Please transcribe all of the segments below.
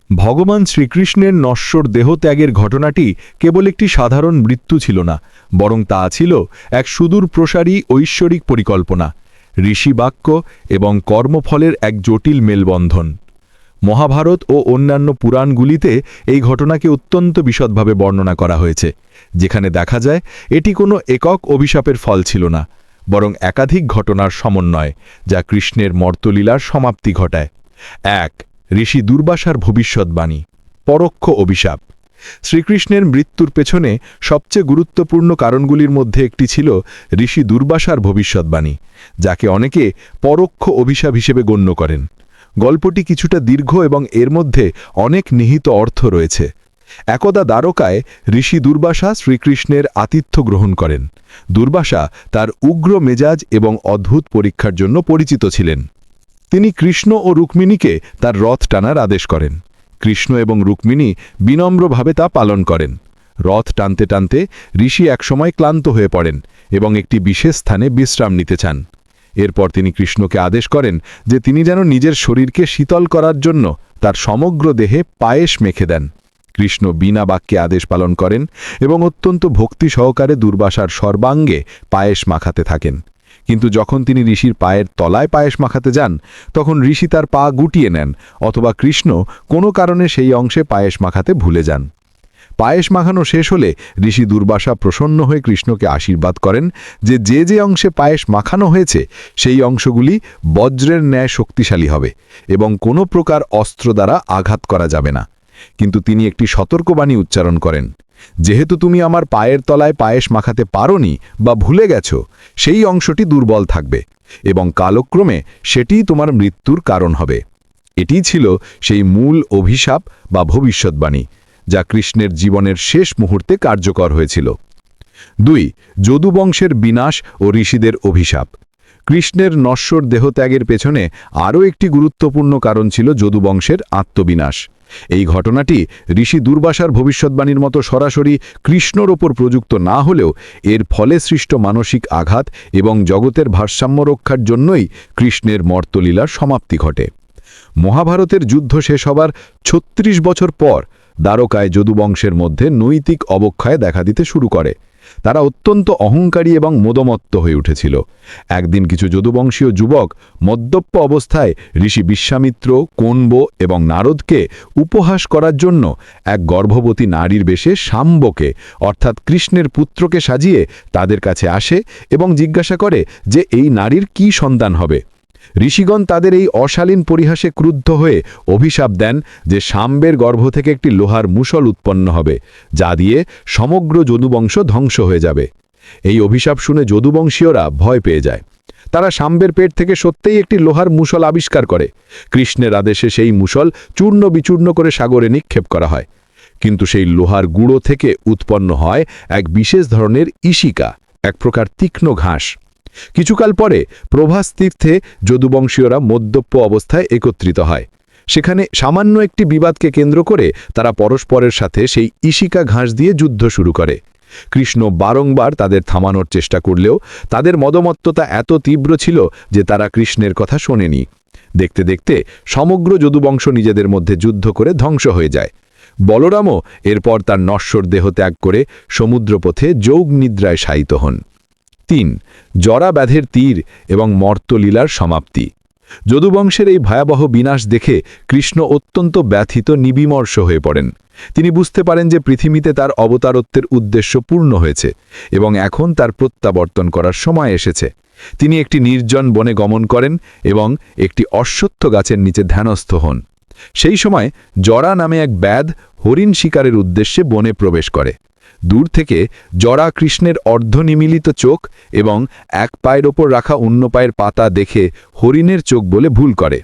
ভগবান শ্রীকৃষ্ণের নশ্বর দেহত্যাগের ঘটনাটি কেবল একটি সাধারণ মৃত্যু ছিল না, বরং তা ছিল এক সুদূর প্রসারী ঐশ্বরিক পরিকল্পনা, ঋষিবাক্য এবং কর্মফলের এক জটিল মেলবন্ধন। মহাভারত ও অন্যান্য পুরাণগুলিতে এই ঘটনাকে অত্যন্ত বিশদভাবে বর্ণনা করা হয়েছে, যেখানে দেখা যায় এটি কোনো একক অভিশাপের ফল ছিল না, বরং একাধিক ঘটনার সমন্বয়, যা কৃষ্ণের মর্তলীলার সমাপ্তি ঘটায়। ১. ঋষি দুর্বাসার ভবিষ্যদ্বাণী, পরোক্ষ অভিশাপ। শ্রীকৃষ্ণের মৃত্যুর পেছনে সবচেয়ে গুরুত্বপূর্ণ কারণগুলির মধ্যে একটি ছিল ঋষি দুর্বাসার ভবিষ্যদ্বাণী, যাকে অনেকে পরোক্ষ অভিশাপ হিসেবে গণ্য করেন। গল্পটি কিছুটা দীর্ঘ এবং এর মধ্যে অনেক নিহিত অর্থ রয়েছে। একদা দ্বারকায় ঋষি দুর্বাসা শ্রীকৃষ্ণের আতিথ্য গ্রহণ করেন। দুর্বাসা তার উগ্র মেজাজ এবং অদ্ভুত পরীক্ষার জন্য পরিচিত ছিলেন। তিনি কৃষ্ণ ও রুক্মিণীকে তার রথ টানার আদেশ করেন। কৃষ্ণ এবং রুক্মিণী বিনম্রভাবে তা পালন করেন। রথ টানতে টানতে ঋষি একসময় ক্লান্ত হয়ে পড়েন এবং একটি বিশেষ স্থানে বিশ্রাম নিতে চান। এরপর তিনি কৃষ্ণকে আদেশ করেন যে তিনি যেন নিজের শরীরকে শীতল করার জন্য তার সমগ্র দেহে পায়েস মেখে দেন। কৃষ্ণ বিনা বাক্যে আদেশ পালন করেন এবং অত্যন্ত ভক্তি সহকারে দুর্বাসার সর্বাঙ্গে পায়েস মাখাতে থাকেন। কিন্তু যখন তিনি ঋষির পায়ের তলায় পায়েস মাখাতে যান, তখন ঋষি তার পা গুটিয়ে নেন, অথবা কৃষ্ণ কোনো কারণে সেই অংশে পায়েস মাখাতে ভুলে যান। পায়েস মাখানো শেষ হলে ঋষি দুর্বাসা প্রসন্ন হয়ে কৃষ্ণকে আশীর্বাদ করেন যে যে যে অংশে পায়েস মাখানো হয়েছে সেই অংশগুলি বজ্রের ন্যায় শক্তিশালী হবে এবং কোনো প্রকার অস্ত্র দ্বারা আঘাত করা যাবে না। কিন্তু তিনি একটি সতর্কবাণী উচ্চারণ করেন, যেহেতু তুমি আমার পায়ের তলায় পায়েস মাখাতে পারোনি বা ভুলে গেছ, সেই অংশটি দুর্বল থাকবে এবং কালক্রমে সেটিই তোমার মৃত্যুর কারণ হবে। এটিই ছিল সেই মূল অভিশাপ বা ভবিষ্যদ্বাণী, যা কৃষ্ণের জীবনের শেষ মুহূর্তে কার্যকর হয়েছিল। ২. যদুবংশের বিনাশ ও ঋষিদের অভিশাপ। কৃষ্ণের নশ্বর দেহত্যাগের পেছনে আরও একটি গুরুত্বপূর্ণ কারণ ছিল যদুবংশের আত্মবিনাশ। এই ঘটনাটি ঋষি দুর্বাসার ভবিষ্যদ্বাণীর মতো সরাসরি কৃষ্ণর ওপর প্রযুক্ত না হলেও এর ফলে সৃষ্ট মানসিক আঘাত এবং জগতের ভারসাম্য রক্ষার জন্যই কৃষ্ণের মর্তলীলার সমাপ্তি ঘটে। মহাভারতের যুদ্ধ শেষ হবার ৩৬ বছর পর দ্বারকায় যদুবংশের মধ্যে নৈতিক অবক্ষয় দেখা দিতে শুরু করে। তারা অত্যন্ত অহংকারী এবং মদমত্ত হয়ে উঠেছিল। একদিন কিছু যদুবংশীয় যুবক মদ্যপ্য অবস্থায় ঋষি বিশ্বামিত্র, কৌন্ব এবং নারদকে উপহাস করার জন্য এক গর্ভবতী নারীর বেশে শাম্বকে অর্থাৎ কৃষ্ণের পুত্রকে সাজিয়ে তাদের কাছে আসে এবং জিজ্ঞাসা করে যে এই নারীর কি সন্তান হবে। ঋষিগণ তাদের এই অশালীন পরিহাসে ক্রুদ্ধ হয়ে অভিশাপ দেন যে শাম্বের গর্ভ থেকে একটি লোহার মুষল উৎপন্ন হবে, যা দিয়ে সমগ্র যদুবংশ ধ্বংস হয়ে যাবে। এই অভিশাপ শুনে যদুবংশীয়রা ভয় পেয়ে যায়। তারা শাম্বের পেট থেকে সত্যিই একটি লোহার মুষল আবিষ্কার করে। কৃষ্ণের আদেশে সেই মুষল চূর্ণ বিচূর্ণ করে সাগরে নিক্ষেপ করা হয়। কিন্তু সেই লোহার গুঁড়ো থেকে উৎপন্ন হয় এক বিশেষ ধরনের ইশিকা, এক প্রকার তীক্ষ্ণ ঘাস। কিছুকাল পরে প্রভাস তীর্থে যদুবংশীয়রা মদ্যপ্য অবস্থায় একত্রিত হয়। সেখানে সামান্য একটি বিবাদকে কেন্দ্র করে তারা পরস্পরের সাথে সেই ইশিকা ঘাস দিয়ে যুদ্ধ শুরু করে। কৃষ্ণ বারংবার তাদের থামানোর চেষ্টা করলেও তাদের মদমত্ততা এত তীব্র ছিল যে তারা কৃষ্ণের কথা শোনেনি। দেখতে দেখতে সমগ্র যদুবংশ নিজেদের মধ্যে যুদ্ধ করে ধ্বংস হয়ে যায়। বলরামও এরপর তার নশ্বর দেহ ত্যাগ করে সমুদ্রপথে যোগ নিদ্রায় শায়িত হন। ৩. জরাব্যাধের তীর এবং মর্তলীলার সমাপ্তি। যদুবংশের এই ভয়াবহ বিনাশ দেখে কৃষ্ণ অত্যন্ত ব্যথিত নিবিমর্ষ হয়ে পড়েন। তিনি বুঝতে পারেন যে পৃথিবীতে তার অবতারত্বের উদ্দেশ্য পূর্ণ হয়েছে এবং এখন তার প্রত্যাবর্তন করার সময় এসেছে। তিনি একটি নির্জন বনে গমন করেন এবং একটি অশ্বত্থ গাছের নিচে ধ্যানস্থ হন। সেই সময় জরা নামে এক ব্যাধ হরিণ শিকারের উদ্দেশ্যে বনে প্রবেশ করে। দূর থেকে জরা কৃষ্ণের অর্ধনিমিলিত চোখ এবং এক পায়ের ওপর রাখা অন্য পায়ের পাতা দেখে হরিণের চোখ বলে ভুল করে।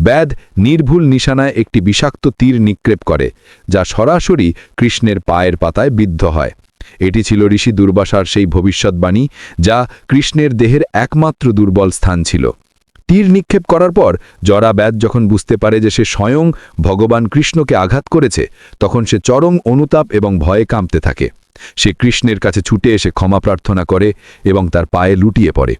ব্যাধ নির্ভুল নিশানায় একটি বিষাক্ত তীর নিক্ষেপ করে, যা সরাসরি কৃষ্ণের পায়ের পাতায় বিদ্ধ হয়। এটি ছিল ঋষি দুর্বাসার সেই ভবিষ্যদ্বাণী, যা কৃষ্ণের দেহের একমাত্র দুর্বল স্থান ছিল। তীর নিক্ষেপ করার পর জরাব্যাধ যখন বুঝতে পারে যে সে স্বয়ং ভগবান কৃষ্ণকে আঘাত করেছে, তখন সে চরম অনুতাপ এবং ভয়ে কাঁপতে থাকে। সে কৃষ্ণের কাছে ছুটে এসে ক্ষমা প্রার্থনা করে এবং তার পায়ে লুটিয়ে পড়ে।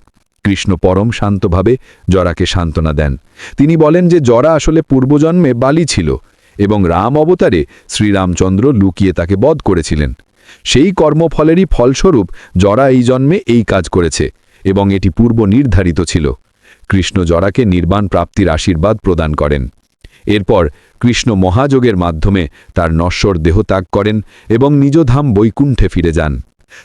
কৃষ্ণ পরম শান্তভাবে জরাকে সান্ত্বনা দেন। তিনি বলেন যে জরা আসলে পূর্বজন্মে বালি ছিল এবং রাম অবতারে শ্রীরামচন্দ্র লুকিয়ে তাকে বধ করেছিলেন। সেই কর্মফলেরই ফলস্বরূপ জরা এই জন্মে এই কাজ করেছে এবং এটি পূর্ব নির্ধারিত ছিল। কৃষ্ণ জরাকে নির্বাণ প্রাপ্তির আশীর্বাদ প্রদান করেন। এরপর কৃষ্ণ মহাযোগের মাধ্যমে তার নশ্বর দেহ ত্যাগ করেন এবং নিজ ধাম বৈকুণ্ঠে ফিরে যান।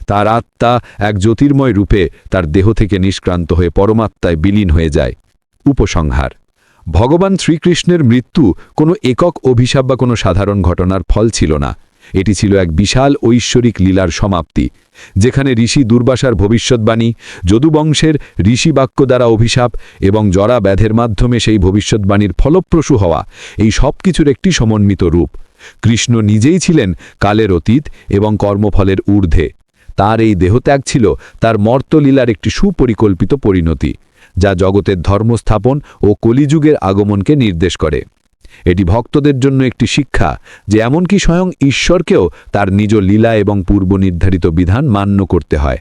তার আত্মা এক জ্যোতির্ময় রূপে তার দেহ থেকে নিষ্ক্রান্ত হয়ে পরমাত্মায় বিলীন হয়ে যায়। উপসংহার: ভগবান শ্রীকৃষ্ণের মৃত্যু কোনো একক অভিশাপ বা কোনো সাধারণ ঘটনার ফল ছিল না। এটি ছিল এক বিশাল ঐশ্বরিক লীলার সমাপ্তি, যেখানে ঋষি দুর্বাসার ভবিষ্যৎবাণী, যদুবংশের ঋষি বাক্য দ্বারা অভিশাপ এবং জরা ব্যাধের মাধ্যমে সেই ভবিষ্যৎবাণীর ফলপ্রসূ হওয়া, এই সব কিছুর একটি সমন্বিত রূপ। কৃষ্ণ নিজেই ছিলেন কালের অতীত এবং কর্মফলের ঊর্ধ্বে। তার এই দেহত্যাগ ছিল তার মর্তলীলার একটি সুপরিকল্পিত পরিণতি, যা জগতের ধর্মস্থাপন ও কলিযুগের আগমনকে নির্দেশ করে। এটি ভক্তদের জন্য একটি শিক্ষা যে এমনকি স্বয়ং ঈশ্বরকেও তার নিজ লীলা এবং পূর্বনির্ধারিত বিধান মান্য করতে হয়।